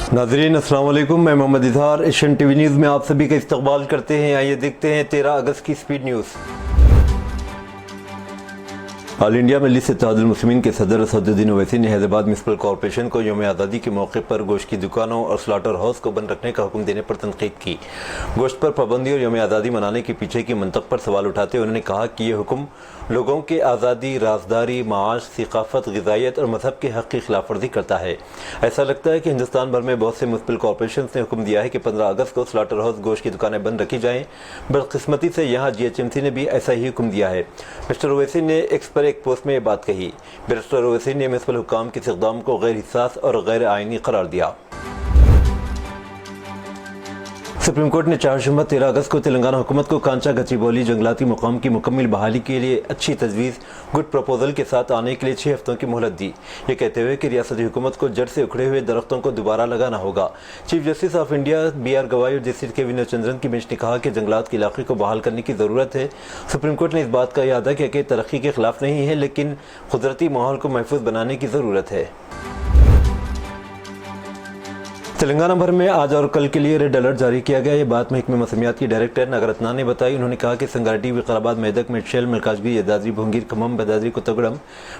नाज़रीन अस्सलाम वालेकुम, मैं Mohammad Izhar Asian TV news में आप सभी का इस्तकबाल करते हैं। आइए देखते हैं 13 अगस्त की स्पीड न्यूज़। ऑल इंडिया मजलिस इत्तेहादुल मुस्लिमीन के सदर असदुद्दीन ओवैसी ने हैदराबाद म्युनिसिपल कॉरपोरेशन को यौम आज़ादी के मौके पर गोश्त की दुकानों और स्लॉटर हाउस को बंद रखने का हुक्म देने पर तनकीद की। गोश्त पर पाबंदी और यौम आज़ादी मनाने के पीछे की मंतक पर सवाल उठाते हुए उन्होंने कहा कि ये हुक्म लोगों के आज़ादी, राजदारी, माश, सिकाफत, ग़िज़ाइयत और मजहब के हक़ की खिलाफ वर्जी करता है। ऐसा लगता है कि हिंदुस्तान भर में बहुत से म्युनिसिपल कॉरपोरेशन ने हुक्म दिया है कि 15 अगस्त को स्लॉटर हाउस गोश्त की दुकानें बंद रखी जाएँ। बदकिस्मती से यहाँ GHMC ने भी ऐसा ही हुक्म दिया है। मिस्टर ओवैसी ने एक्स पर एक पोस्ट में ये बात कही। बैरिस्टर ओवैसी ने म्युनिसिपल हुक्काम के इस इक़दाम को गैर हिस्सास और गैर आइनी करार दिया। सुप्रीम कोर्ट ने चारशंबा 13 अगस्त को तेलंगाना हुकूमत को कांचा गच्चीबौली जंगलाती मुकाम की मुकम्मल बहाली के लिए अच्छी तजवीज़ गुड प्रपोजल के साथ आने के लिए 6 हफ्तों की मोहलत दी। ये कहते हुए कि रियासती हुकूमत को जड़ से उखड़े हुए दरख्तों को दोबारा लगाना होगा। Chief justice of India BR गवाई और जस्टिस के विनोद चंद्रन की बेंच ने कहा कि जंगलात के इलाके को बहाल करने की ज़रूरत है। सुप्रीम कोर्ट ने इस बात का याद किया कि तरक्की के खिलाफ नहीं है, लेकिन कुदरती माहौल को महफूज बनाने की ज़रूरत है। तेलंगाना भर में आज और कल के लिए रेड अलर्ट जारी किया गया। ये बात महकमे मौसमियात की डायरेक्टर नागरत्ना ने बताई। उन्होंने कहा कि संगारेड्डी, विकाराबाद, मेदक, मेडशेल, मलकाजगिरी, यदाद्री, भुंगीर, खम्मम, भदाद्री, कोत्तगुड़म,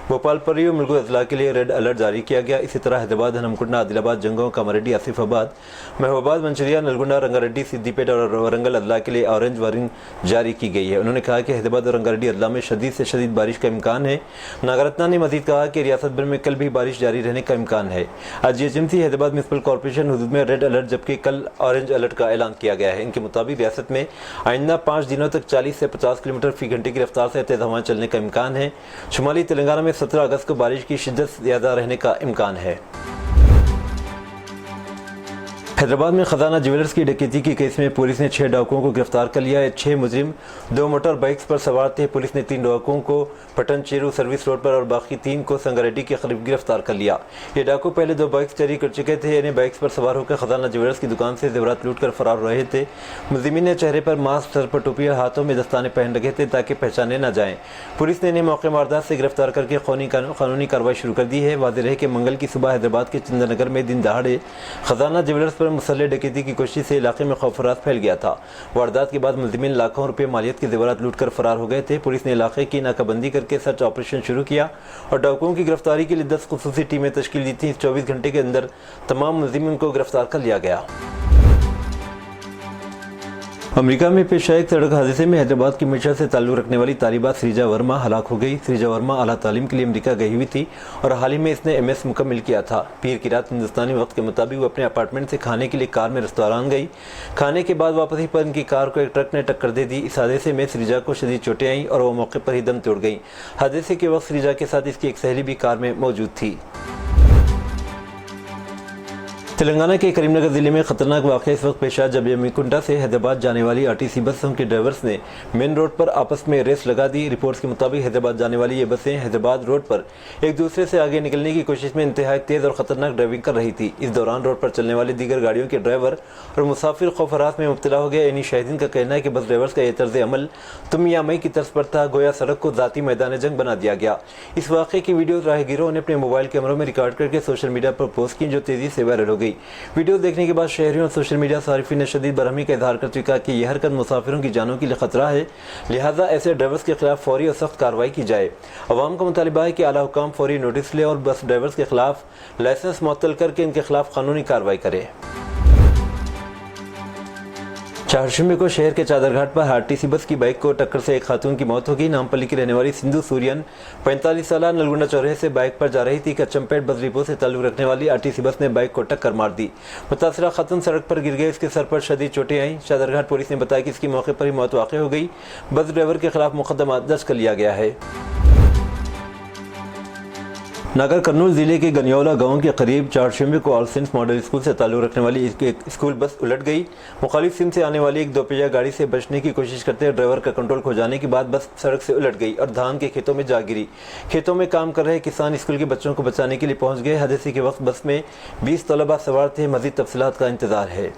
भोपालपल्ली और मुलुगु अजला के लिए रेड अलर्ट जारी किया गया। इसी तरह हैदराबाद, हनमकुंडा, आदिलाबाद, जंगों, कामारेड्डी, आसिफाबाद, महबूबाबाद, मंचिरिया, नलगुंडा, रंगारेड्डी, सिद्दीपेट और वरंगल अजला के लिए ऑरेंज वार्निंग जारी की गई है। उन्होंने कहा कि हैदराबाद और रंगारेड्डी अजला में शदीद से शदीद बारिश का इम्कान है। नागरत्ना ने मजीद कहा कि रियासत भर में कल भी बारिश जारी रहने का इम्कान है। आज GHMC हैदराबाद म्युनिसिपल कॉरपोरेशन हुदूद में रेड अलर्ट जबकि कल ऑरेंज अलर्ट का ऐलान किया गया है। इनके मुताबिक रियासत में आइंदा 5 दिनों तक 40 से 50 किलोमीटर फी घंटे की रफ्तार से तेज हवाएं चलने का इम्कान है। शुमाली तेलंगाना में 17 अगस्त को बारिश की शिद्दत ज़्यादा रहने का इम्कान है। हैदराबाद में खजाना ज्वेलर्स की डकैती के केस में पुलिस ने 6 डाकुओं को गिरफ्तार कर लिया है। 6 मुजरिम 2 मोटर बाइक्स पर सवार थे। पुलिस ने 3 डाकुओं को पटन चेरू सर्विस रोड पर और बाकी 3 को संगारेड्डी के करीब गिरफ्तार कर लिया। ये डाकू पहले 2 बाइक्स चोरी कर चुके थे। इन्हें बाइक्स पर सवार होकर खजाना ज्वेलर्स की दुकान से जेवरात लूट कर फरार रहे थे। मुजरिमीन ने चेहरे पर मास्क, सर पर टोपी और हाथों में दस्ताने पहन रखे थे ताकि पहचाने न जाएं। पुलिस ने इन्हें मौके वारदात से गिरफ्तार करके कानूनी कार्रवाई शुरू कर दी है। वाज़ेह रहे कि मंगल की सुबह हैदराबाद के चंदनगर में दिन दहाड़े खजाना ज्वेलर्स पर मुसल्लह डकैती की कोशिश से इलाके में खौफराज फैल गया था। वारदात के बाद मुलजिमीन लाखों रुपए मालियत के जेवरात लूटकर फरार हो गए थे। पुलिस ने इलाके की नाकाबंदी करके सर्च ऑपरेशन शुरू किया और डाकुओं की गिरफ्तारी के लिए 10 खुसूसी टीमें तश्कील दी थी। 24 घंटे के अंदर तमाम मुलजिमीन को गिरफ्तार कर लिया गया। अमेरिका में पेश आए एक सड़क हादसे में हैदराबाद की मिर्चा से ताल्लुक़ रखने वाली तालिबा सरीजा वर्मा हलाक हो गई। सरीजा वर्मा आला तालीम के लिए अमेरिका गई हुई थी और हाल ही में इसने MS मुकम्मल किया था। पीर की रात हिंदुस्तानी वक्त के मुताबिक वो अपने अपार्टमेंट से खाने के लिए कार में रेस्तरान गई। खाने के बाद वापसी पर इनकी कार को एक ट्रक ने टक्कर दे दी। इस हादसे में सरीजा को शदीद चोटें आईं और वो मौके पर ही दम तोड़ गई। हादसे के वक्त सरीजा के साथ इसकी एक सहेली भी कार में मौजूद थी। तेलंगाना के करीमनगर जिले में खतरनाक वाक़या इस वक्त पेश आया जब यमिकुंटा से हैदराबाद जाने वाली RTC बसों के ड्राइवर्स ने मेन रोड पर आपस में रेस लगा दी। रिपोर्ट्स के मुताबिक हैदराबाद जाने वाली ये बसें हैदराबाद रोड पर एक दूसरे से आगे निकलने की कोशिश में इंतहाई तेज़ और ख़तरनाक ड्राइविंग कर रही थी। इस दौरान रोड पर चलने वाली दीगर गाड़ियों के ड्राइवर और मुसाफिर खौफरात में मुब्तला हो गए। इन्हीं शाहिदीन का कहना है कि बस ड्राइवर्स का यह तर्ज अमल तुम या मैं की तर्ज पर था, गोया सड़क को ज़ाती मैदान जंग बना दिया गया। इस वाक़े की वीडियो राहगीरों ने अपने मोबाइल कैमरों में रिकॉर्ड करके सोशल मीडिया पर पोस्ट की, जो तेज़ी से वायरल हो गई। वीडियो देखने के बाद शहरियों और सोशल मीडिया सारिफिन ने शदीद बरहमी का इजहार कर चुका कि यह हरकत मुसाफिरों की जानों के लिए खतरा है, लिहाजा ऐसे ड्राइवर्स के खिलाफ फौरी और सख्त कार्रवाई की जाए। अवाम का मुतालिबा है कि आला हुकाम फौरी नोटिस ले और बस ड्राइवर्स के खिलाफ लाइसेंस मुअत्तल करके इनके खिलाफ कानूनी कार्रवाई करे। चारशंबे को शहर के चादरघाट पर RTC बस की बाइक को टक्कर से एक खातून की मौत हो गई। नामपल्ली की रहने वाली सिंधु सूर्यन 45 साल नलगुंडा चौराहे से बाइक पर जा रही थी। कच्चमपेट बस डिपो से ताल्लुक रखने वाली RTC बस ने बाइक को टक्कर मार दी। मुतासरा खातून सड़क पर गिर गई। इसके सर पर शदीद चोटें आईं। चादरघाट पुलिस ने बताया कि इसकी मौके पर ही मौत वाक़ हो गई। बस ड्राइवर के खिलाफ मुकदमा दर्ज कर लिया गया है। नागर कर्नूल जिले के गनियोला गांव के करीब चारशंबे को ऑल सेंट्स मॉडल स्कूल से ताल्लुक़ रखने वाली एक स्कूल बस उलट गई। मुखालिफ सिम से आने वाली एक दोपहिया गाड़ी से बचने की कोशिश करते ड्राइवर का कंट्रोल खो जाने के बाद बस सड़क से उलट गई और धान के खेतों में जा गिरी। खेतों में काम कर रहे किसान स्कूल के बच्चों को बचाने के लिए पहुंच गए। हादसे के वक्त बस में 20 तलबा सवार थे। मज़ीद तफसीलात का इंतजार है।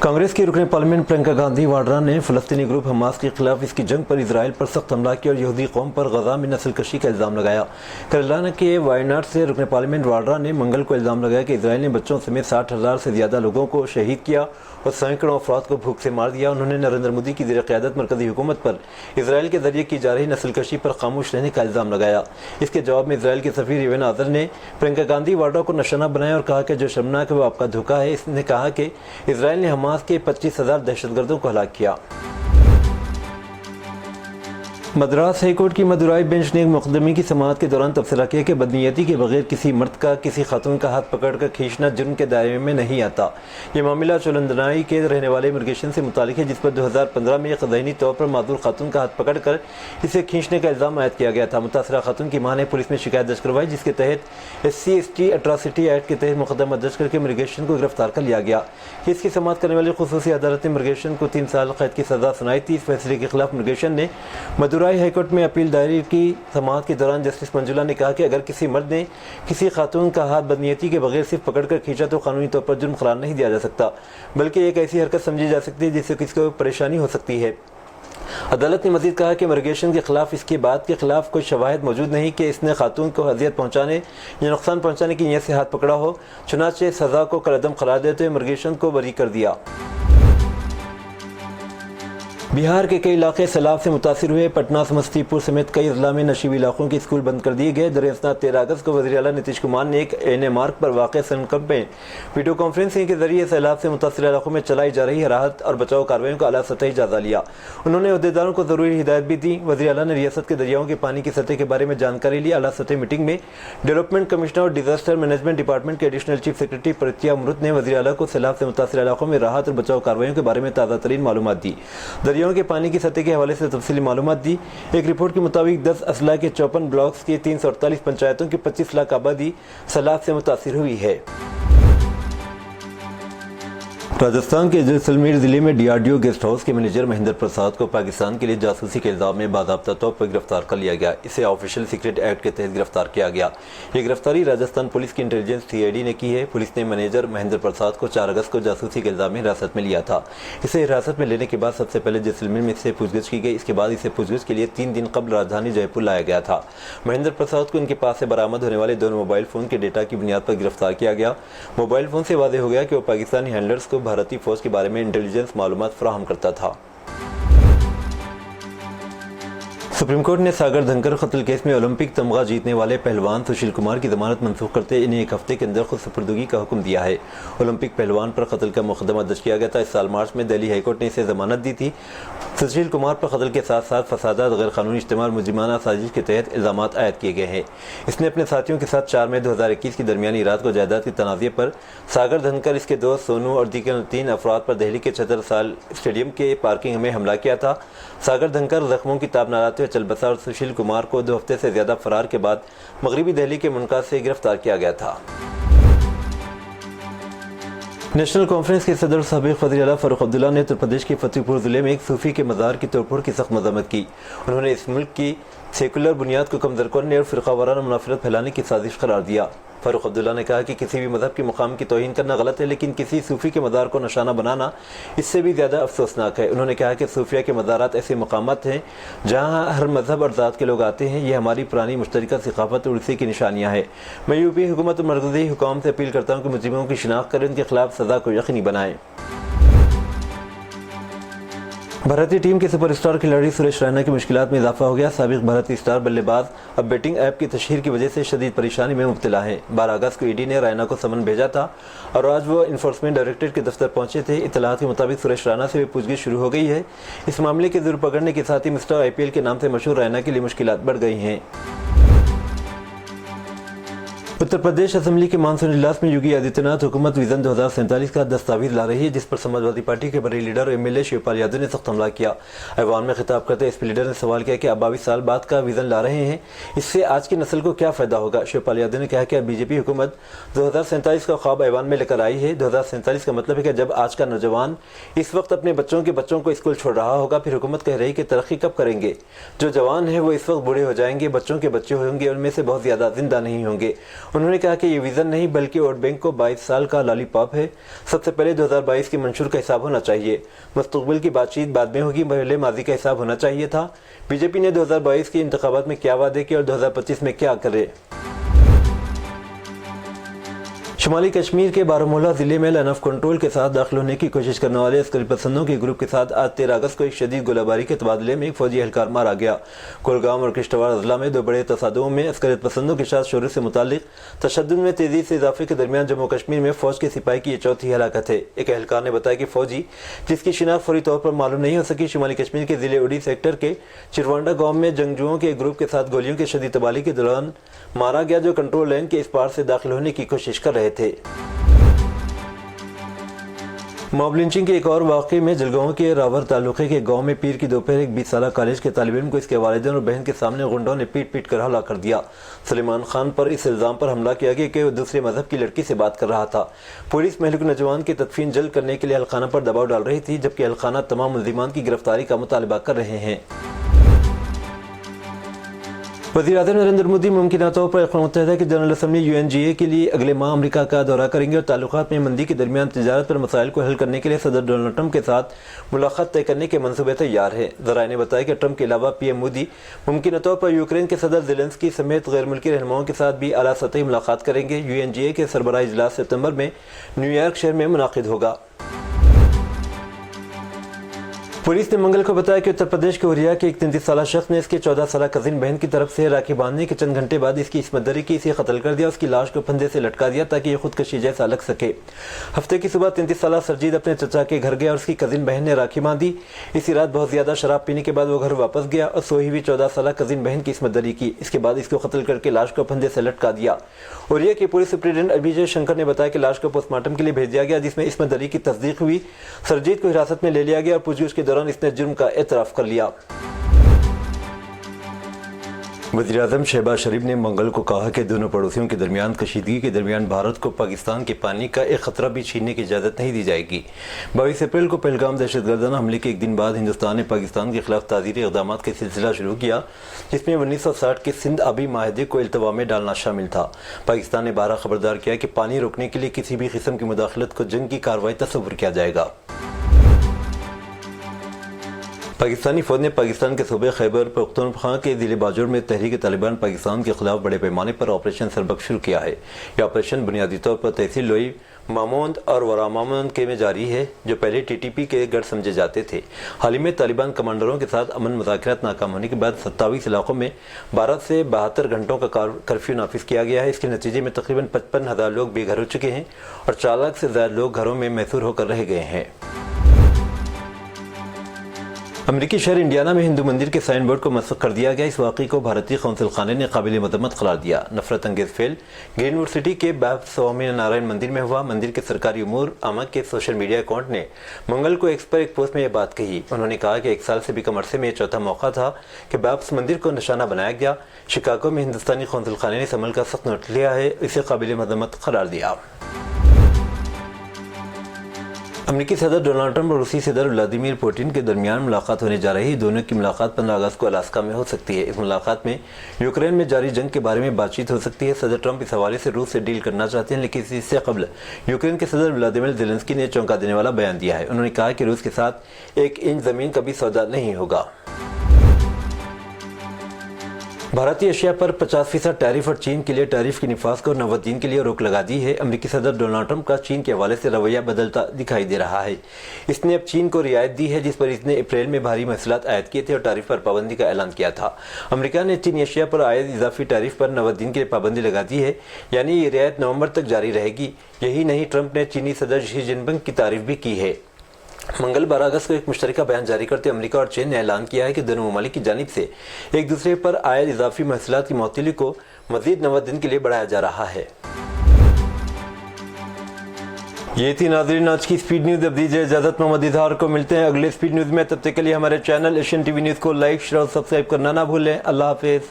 कांग्रेस की रुकन पार्लियामेंट प्रियंका गांधी वाड्रा ने फ़लस्तीनी ग्रुप हमास के खिलाफ इसकी जंग पर इसराइल पर सख्त हमला किया और यहूदी कौम पर गजा में नस्ल कशी का इल्ज़ाम लगाया। केरला के वायनाड से रुकन पार्लियामेंट वाड्रा ने मंगल को इल्ज़ाम लगाया कि इसराइल ने बच्चों समेत 60,000 से ज़्यादा लोगों को शहीद किया और सैकड़ों अफराद को भूख से मार दिया। उन्होंने नरेंद्र मोदी की ज़ेर क़यादत मरकज़ी हुकूमत पर इसराइल के ज़रिए की जा रही नस्ल कशी पर खामोश रहने का इल्ज़ाम लगाया। इसके जवाब में इसराइल के सफ़ीर इवन आज़र ने प्रियंका गांधी वाड्रा को निशाना बनाया और कहा कि जो शर्मनाक है वो आपका धोखा है। इसने कहा कि इसराइल ने हमास के 25,000 दहशतगर्दों को हलाक किया। मद्रास हाई कोर्ट की मदुराई बेंच ने एक मुकदमे की समाअत के दौरान तबसरा किया कि बदनीयती के बगैर किसी मर्द का किसी खातून का हाथ पकड़कर खींचना जुर्म के दायरे में नहीं आता। ये मामला चुलंदनाई के रहने वाले इमिग्रेशन से मुतालिक है, जिस पर 2015 में एक ज़हनी तौर पर मादूर खातून का हाथ पकड़कर इसे खींचने का इल्ज़ाम आयद किया गया था। मुतासरा खातून की मां ने पुलिस में शिकायत दर्ज करवाई, जिसके तहत SC/ST अट्रॉसिटी एक्ट के तहत मुकदमा दर्ज करके इमिग्रेशन को गिरफ्तार कर लिया गया। केस की समाअत करने वाली खुसूसी अदालत ने इमिग्रेशन को 3 साल कैद की सज़ा सुनाई थी। इस फैसले के खिलाफ इमिग्रेशन ने मदुराई हाई कोर्ट में अपील दायर की। समाअत के दौरान जस्टिस मंजुला ने कहा कि अगर किसी मर्द ने किसी खातून का हाथ बदनीयती के बगैर सिर्फ पकड़कर खींचा तो कानूनी तौर पर जुर्म करार नहीं दिया जा सकता, बल्कि एक ऐसी हरकत समझी जा सकती है जिससे किसी को परेशानी हो सकती है। अदालत ने मजीद कहा कि इमिग्रेशन के खिलाफ इसके बाद के खिलाफ कोई शवाहिद मौजूद नहीं कि इसने खातून को अजियत पहुंचाने या नुकसान पहुंचाने की नीयत से हाथ पकड़ा हो, चुनाचे सज़ा को कलअदम करार देते हुए इमिग्रेशन को बरी कर दिया। बिहार के कई इलाके सैलाब से मुतासिर हुए। पटना, समस्तीपुर समेत कई अजला में नशीबी इलाकों के स्कूल बंद कर दिए गए। दरअसल 13 अगस्त को वज़ीर आला नीतीश कुमार ने एक एन मार्ग पर वाक़ सनकम में वीडियो कॉन्फ्रेंसिंग के जरिए सैलाब से मुतासिर इलाकों में चलाई जा रही राहत और बचाव कार्रवाइयों का आला सतही जायजा लिया। उन्होंने अहदेदारों को ज़रूरी हिदायत भी दी। वज़ीर आला ने रियासत के दरियाओं के पानी की सतह के बारे में जानकारी ली। आला सतही मीटिंग में डेवलपमेंट कमिश्नर और डिजास्टर मैनेजमेंट डिपार्टमेंट के एडिशनल चीफ सेक्रेटरी परित्या अमृत ने वज़ीर आला को सैलाब से मुतासिर इलाकों में राहत और बचाव कार्रवाइयों के बारे में ताज़ा तरीन मालूमात दी। दरियाओं के पानी की के हवाले से तफसीली मालूमात दी। एक रिपोर्ट के मुताबिक 10 अजला के 54 ब्लॉक्स की 348 पंचायतों की 25 लाख आबादी सैलाब से मुतासिर हुई है। राजस्थान के जैसलमेर जिले में DRDO गेस्ट हाउस के मैनेजर महेंद्र प्रसाद को पाकिस्तान के लिए जासूसी के इल्जाम में बाज़ाब्ता तौर पर गिरफ्तार कर लिया गया। इसे ऑफिशियल सीक्रेट एक्ट के तहत गिरफ्तार किया गया। ये गिरफ्तारी राजस्थान पुलिस की इंटेलिजेंस CID ने की है। पुलिस ने मैनेजर महेंद्र प्रसाद को 4 अगस्त को जासूसी के इल्जाम में हिरासत में लिया था। इसे हिरासत में लेने के बाद सबसे पहले जैसलमेर में इससे पूछगिछ की गई। इसके बाद इसे पूछगिछ के लिए 3 दिन कबल राजधानी जयपुर लाया गया था। महेंद्र प्रसाद को इनके पास से बरामद होने वाले 2 मोबाइल फ़ोन के डेटा की बुनियाद पर गिरफ्तार किया गया। मोबाइल फ़ोन से वाज़ेह हो गया कि वो पाकिस्तानी हैंडलर्स को भारतीय फौज के बारे में इंटेलिजेंस मालूमात फराहम करता था। सुप्रीम कोर्ट ने सागर धनकर कत्ल केस में ओलंपिक तमगा जीतने वाले पहलवान सुशील कुमार की जमानत मंसूख करते इन्हें 1 हफ्ते के अंदर खुद सुपुर्दगी का हुक्म दिया है। ओलंपिक पहलवान पर कत्ल का मुकदमा दर्ज किया गया था। इस साल मार्च में दिल्ली हाईकोर्ट ने इसे जमानत दी थी। सुशील कुमार पर कत्ल के साथ साथ फसादात, गैर कानूनी इस्तेमाल, मुजरिमाना साजिश के तहत इल्जामात आयद किए गए हैं। इसने अपने साथियों के साथ 4 मई 2021 की दरमियानी रात को जायदाद की तनाज़े पर सागर धनकर, इसके दोस्त सोनू और दीगर 3 अफराद पर दिल्ली के छतर साल स्टेडियम के पार्किंग में हमला किया था। सागर धनकर जख्मों की ताब न लाते हुए चल बसा और सुशील कुमार को 2 हफ्ते से ज़्यादा फरार के बाद मगरबी दिल्ली के मुनका से गिरफ्तार किया गया था। नेशनल कॉन्फ्रेंस के सदर साबिक वज़ीर आला फारूक अब्दुल्ला ने उत्तर प्रदेश के फतेहपुर ज़िले में एक सूफी के मज़ार की तोड़फोड़ की सख्त मज़म्मत की। उन्होंने इस मुल्क की सेकुलर बुनियाद को कमज़ोर करने और फ़िरक़ावाराना मुनाफ़रत फैलाने की साजिश करार दिया। फारूक अब्दुल्ला ने कहा कि किसी भी मज़हब के मुकाम की तौहीन करना गलत है, लेकिन किसी सूफ़ी के मज़ार को निशाना बनाना इससे भी ज़्यादा अफसोसनाक है। उन्होंने कहा कि सूफिया के मज़ारात ऐसे मकामात हैं जहाँ हर मज़हब और ज़ात के लोग आते हैं। ये हमारी पुरानी मुश्तरका सक़ाफ़त और उर्सी की निशानियाँ हैं। मैं यूपी हुकूमत और मरकज़ी हुकाम से अपील करता हूँ कि मुजरिमों की शिनाख्त करें, उनके खिलाफ सज़ा को यकीनी बनाएं। भारतीय टीम के सुपरस्टार खिलाड़ी सुरेश रैना की मुश्किलात में इजाफा हो गया। साबिक भारतीय स्टार बल्लेबाज अब बेटिंग ऐप की तशहीर की वजह से शदीद परेशानी में मुब्तला है। 12 अगस्त को ED ने रैना को समन भेजा था और आज वो इन्फोर्समेंट डायरेक्टरेट के दफ्तर पहुंचे थे। इत्तलात के मुताबिक सुरेश रैना से भी पूछगिछ शुरू हो गई है। इस मामले के ज़ोर पकड़ने के साथ ही मिस्टर IPL के नाम से मशहूर रैना के लिए मुश्किलात बढ़ गई हैं। उत्तर प्रदेश असेंबली के मानसून इजलास में योगी आदित्यनाथ हुकूमत विजन 2047 का दस्तावेज ला रही है, जिस पर समाजवादी पार्टी के बड़े लीडर और MLA शिवपाल यादव ने सख्त हमला किया। ऐवान में खिताब करते SP लीडर ने सवाल किया कि आप 22 साल बाद का विजन ला रहे हैं, इससे आज की नस्ल को क्या फ़ायदा होगा। शिवपाल यादव ने कहा कि BJP हुकूमत 2047 का ख्वाब ऐवान में लेकर आई है। 2047 का मतलब है कि जब आज का नौजवान इस वक्त अपने बच्चों को स्कूल छोड़ रहा होगा, फिर हुकूमत कह रही कि तरक्की कब करेंगे। जो जवान है वो इस वक्त बूढ़े हो जाएंगे, बच्चों के बच्चे होंगे, उनमें से बहुत ज़्यादा जिंदा नहीं होंगे। انہوں نے کہا کہ یہ ویژن نہیں بلکہ ووٹ بینک کو 22 سال کا لالی پاپ ہے۔ سب سے پہلے 2022 کے منشور کا حساب ہونا چاہیے، مستقبل کی بات چیت بعد میں ہوگی، پہلے ماضی کا حساب ہونا چاہیے تھا۔ بی جے پی نے 2022 کے انتخابات میں کیا وعدے کیے اور 2025 میں کیا کرے۔ شمالی کشمیر کے بارہمولہ ضلع میں لائن آف کنٹرول کے ساتھ داخل ہونے کی کوشش کرنے والے عسکری پسندوں کے گروپ کے ساتھ آج 13 اگست کو ایک شدید گولہ باری کے تبادلے میں ایک فوجی اہلکار مارا گیا۔ کولگام اور کشتواڑ اضلاع میں دو بڑے تصادموں میں عسکری پسندوں کے ساتھ شعور سے متعلق تشدد میں تیزی سے اضافے کے درمیان جموں کشمیر میں فوج کے سپاہی کی یہ چوتھی ہلاکت ہے۔ ایک اہلکار نے بتایا کہ فوجی جس کی شناخت فوری طور پر معلوم نہیں ہو سکی شمالی کشمیر کے ضلع اڑی سیکٹر کے چروانڈا گاؤں میں جنگجوؤں کے گروپ کے ساتھ گولیوں کی شدید تباہی کے دوران مارا گیا، جو کنٹرول لائن کے اس پار سے داخل ہونے کی کوشش کر رہے تھے۔ موب لنچنگ کے ایک اور واقعے میں جلگاؤں کے راور تعلقے کے گاؤں میں پیر کی دوپہر ایک 20 سالہ کالج کے طالب علم کو اس کے والدین اور بہن کے سامنے غنڈوں نے پیٹ کر ہلاک کر دیا۔ سلیمان خان پر اس الزام پر حملہ کیا گیا کہ وہ دوسرے مذہب کی لڑکی سے بات کر رہا تھا۔ پولیس مہلوک نوجوان کی تدفین جلد کرنے کے لیے اہلخانہ پر دباؤ ڈال رہی تھی، جبکہ اہلخانہ تمام ملزمان کی گرفتاری کا مطالبہ کر رہے ہیں۔ وزیر اعظم نریندر مودی ممکنہ طور پر اقوام متحدہ کی جنرل اسمبلی UNGA کے لیے اگلے ماہ امریکہ کا دورہ کریں گے اور تعلقات میں مندی کے درمیان تجارت پر مسائل کو حل کرنے کے لیے صدر ڈونلڈ ٹرمپ کے ساتھ ملاقات طے کرنے کے منصوبے تیار ہے۔ ذرائع نے بتایا کہ ٹرمپ کے علاوہ PM مودی ممکنہ طور پر یوکرین کے صدر زیلنسکی سمیت غیر ملکی رہنماؤں کے ساتھ بھی اعلیٰ سطحی ملاقات کریں گے۔ UNGA کے سربراہ اجلاس ستمبر میں نیو یارک شہر میں منعقد ہوگا۔ پولیس نے منگل کو بتایا کہ اتر پردیش کے اوریا کے ایک 33 سالہ شخص نے اس کے 14 سالہ کزن بہن کی طرف سے راکھی باندھنے کے چند گھنٹے بعد اس کی عصمت دری کی، اسے قتل کر دیا، اس کی لاش کو پھندے سے لٹکا دیا تاکہ یہ خودکشی جیسا لگ سکے۔ ہفتے کی صبح 33 سالہ سرجید اپنے چچا کے گھر گیا اور اس کی کزن بہن نے راکھی باندھی۔ اسی رات بہت زیادہ شراب پینے کے بعد وہ گھر واپس گیا اور سوئی ہوئی 14 سالہ کزن بہن کی عصمت دری کی، اس کے بعد اس کو قتل کر کے لاش کو پھندے سے لٹکا دیا۔ اوریا کے پولیس سپرنٹنڈنٹ ابھیجے شنکر نے بتایا کہ لاش کو پوسٹ مارٹم کے لیے بھیج دیا گیا، جس میں عصمت دری کی تصدیق ہوئی۔ سرجید کو حراست میں لے لیا گیا اور پوچھ گچھ کے دوران اس نے جرم کا اعتراف کر لیا۔ وزیر اعظم شہباز شریف نے منگل کو کہا کہ دونوں پڑوسیوں کے درمیان کشیدگی کے درمیان بھارت کو پاکستان کے پانی کا ایک قطرہ بھی چھیننے کی اجازت نہیں دی جائے گی۔ 22 اپریل کو پہلگام دہشت گردانہ حملے کے ایک دن بعد ہندوستان نے پاکستان کے خلاف تعزیری اقدامات کا سلسلہ شروع کیا، جس میں 1960 کے سندھ آبی معاہدے کو التوا میں ڈالنا شامل تھا۔ پاکستان نے بارہا خبردار کیا کہ پانی روکنے کے لیے کسی بھی قسم کی مداخلت کو جنگ کی کارروائی تصور کیا جائے گا۔ پاکستانی فوج نے پاکستان کے صوبے خیبر پختونخوا کے ضلع باجوڑ میں تحریک طالبان پاکستان کے خلاف بڑے پیمانے پر آپریشن سربک شروع کیا ہے۔ یہ آپریشن بنیادی طور پر تحصیل لوئی ماموند اور وراماموند کے میں جاری ہے، جو پہلے TTP کے گڑھ سمجھے جاتے تھے۔ حال ہی میں طالبان کمانڈروں کے ساتھ امن مذاکرات ناکام ہونے کے بعد 27 علاقوں میں 12 سے 72 گھنٹوں کا کرفیو نافذ کیا گیا ہے۔ اس کے نتیجے میں تقریباً 55,000 لوگ بے گھر ہو چکے ہیں اور 4 لاکھ سے زائد لوگ گھروں میں محصور ہو کر رہ گئے ہیں۔ امریکی شہر انڈیانا میں ہندو مندر کے سائن بورڈ کو مسخ کر دیا گیا۔ اس واقعے کو بھارتی قونصل خانے نے قابل مذمت قرار دیا۔ نفرت انگیز فعل گرین ووڈ سٹی کے بابا سوامی نارائن مندر میں ہوا۔ مندر کے سرکاری امور عامہ کے سوشل میڈیا اکاؤنٹ نے منگل کو ایکس پر ایک پوسٹ میں یہ بات کہی۔ انہوں نے کہا کہ 1 سال سے بھی کم عرصے میں یہ چوتھا موقع تھا کہ بابا مندر کو نشانہ بنایا گیا۔ شکاگو میں ہندوستانی قونصل خانے نے اس عمل کا سخت نوٹ لیا ہے، اسے قابل مذمت قرار دیا۔ امریکی صدر ڈونلڈ ٹرمپ اور روسی صدر ولادیمیر پوٹن کے درمیان ملاقات ہونے جا رہی ہے۔ دونوں کی ملاقات 15 اگست کو الاسکا میں ہو سکتی ہے۔ اس ملاقات میں یوکرین میں جاری جنگ کے بارے میں بات چیت ہو سکتی ہے۔ صدر ٹرمپ اس حوالے سے روس سے ڈیل کرنا چاہتے ہیں، لیکن اس سے قبل یوکرین کے صدر ولادیمیر زیلنسکی نے چونکا دینے والا بیان دیا ہے۔ انہوں نے کہا کہ روس کے ساتھ 1 انچ زمین کا بھی سودا نہیں ہوگا۔ بھارتی اشیاء پر 50% ٹیرف اور چین کے لیے ٹیرف کے نفاذ کو 90 دن کے لیے روک لگا دی ہے۔ امریکی صدر ڈونلڈ ٹرمپ کا چین کے حوالے سے رویہ بدلتا دکھائی دے رہا ہے۔ اس نے اب چین کو رعایت دی ہے، جس پر اس نے اپریل میں بھاری محصولات عائد کیے تھے اور ٹیرف پر پابندی کا اعلان کیا تھا۔ امریکہ نے چینی اشیاء پر عائد اضافی ٹیرف پر 90 دن کے لیے پابندی لگا دی ہے، یعنی یہ رعایت نومبر تک جاری رہے گی۔ یہی نہیں، ٹرمپ نے چینی صدر شی جن پنگ کی تعریف بھی کی ہے۔ منگل 12 اگست کو ایک مشترکہ بیان جاری کرتے امریکہ اور چین نے اعلان کیا ہے کہ دونوں ممالک کی جانب سے ایک دوسرے پر عائد اضافی محصولات کی معطلی کو مزید 90 دن کے لیے بڑھایا جا رہا ہے۔ یہ تھی ناظرین آج کی سپیڈ نیوز۔ اب دیجیے اجازت، محمد اظہار کو ملتے ہیں اگلے سپیڈ نیوز میں۔ تب تک کے لیے ہمارے channel Asian T V news کو لائک، شیئر اور سبسکرائب کرنا نہ بھولیں۔ اللہ حافظ۔